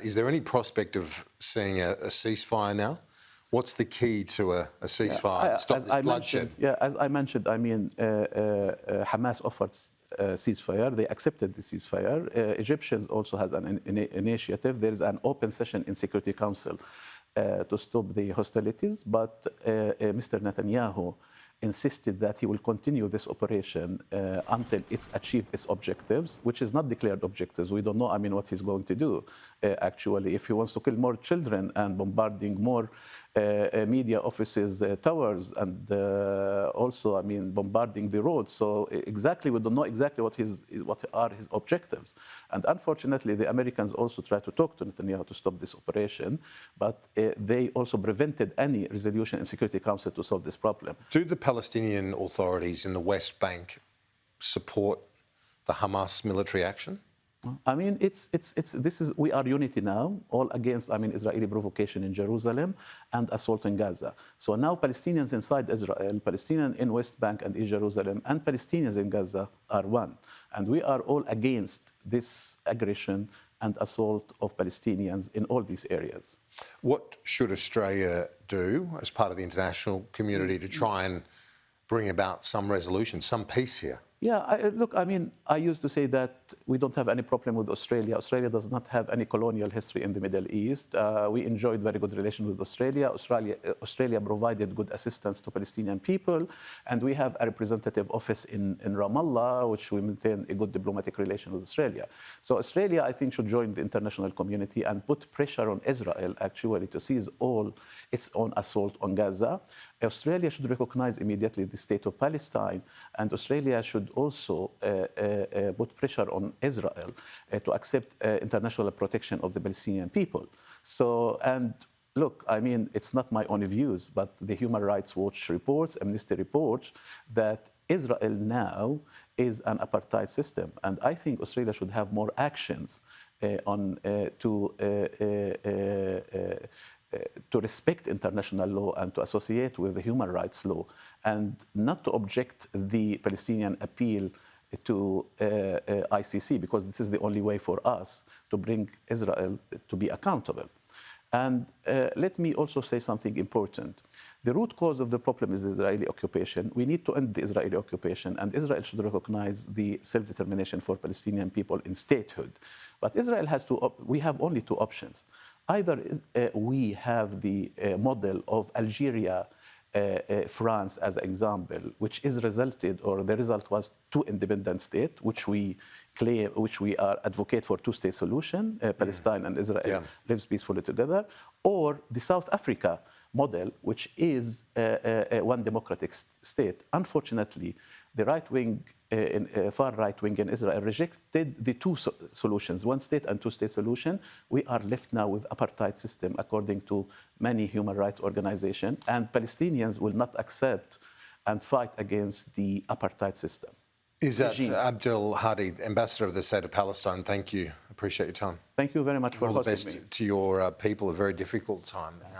Is there any prospect of seeing a ceasefire now? What's the key to a ceasefire to stop this bloodshed? As I mentioned, I mean, Hamas offered ceasefire. They accepted the ceasefire. Egyptians also has an initiative. There is an open session in Security Council to stop the hostilities, but Mr. Netanyahu insisted that he will continue this operation until it's achieved its objectives, which is not declared objectives. We don't know, I mean, what he's going to do, actually. If he wants to kill more children and bombarding more media offices, towers, and also, I mean, bombarding the roads. So exactly, we don't know exactly what are his objectives. And unfortunately, the Americans also tried to talk to Netanyahu to stop this operation, but they also prevented any resolution in Security Council to solve this problem. Do the Palestinian authorities in the West Bank support the Hamas military action? I mean, we are unity now, all against, I mean, Israeli provocation in Jerusalem and assault in Gaza. So now Palestinians inside Israel, Palestinians in West Bank and East Jerusalem, and Palestinians in Gaza are one. And we are all against this aggression and assault of Palestinians in all these areas. What should Australia do as part of the international community to try and bring about some resolution, some peace here? Yeah, look, I mean, I used to say that we don't have any problem with Australia. Australia does not have any colonial history in the Middle East. We enjoyed very good relations with Australia. Australia provided good assistance to Palestinian people, and we have a representative office in Ramallah, which we maintain a good diplomatic relation with Australia. So Australia, I think, should join the international community and put pressure on Israel, actually, to cease all its own assault on Gaza. Australia should recognize immediately the state of Palestine, and Australia should also put pressure on Israel to accept international protection of the Palestinian people. So, and look, I mean, it's not my own views, but the Human Rights Watch reports, Amnesty reports, that Israel now is an apartheid system. And I think Australia should have more actions to respect international law and to associate with the human rights law, and not to object the Palestinian appeal to ICC, because this is the only way for us to bring Israel to be accountable. And let me also say something important. The root cause of the problem is the Israeli occupation. We need to end the Israeli occupation, and Israel should recognize the self-determination for Palestinian people in statehood. But Israel has we have only two options. Either we have the model of Algeria, France as an example, which is resulted, or the result was two independent states, which we claim, which we are advocate for two-state solution, Palestine and Israel lives peacefully together, or the South Africa model, which is one democratic state. Unfortunately, the right wing, far right wing in Israel rejected the two solutions, one state and two-state solution. We are left now with apartheid system, according to many human rights organizations, and Palestinians will not accept and fight against the apartheid system. Izzat Abdulhadi, Ambassador of the State of Palestine, thank you. Appreciate your time. Thank you very much for hosting me. All the best to your people, a very difficult time.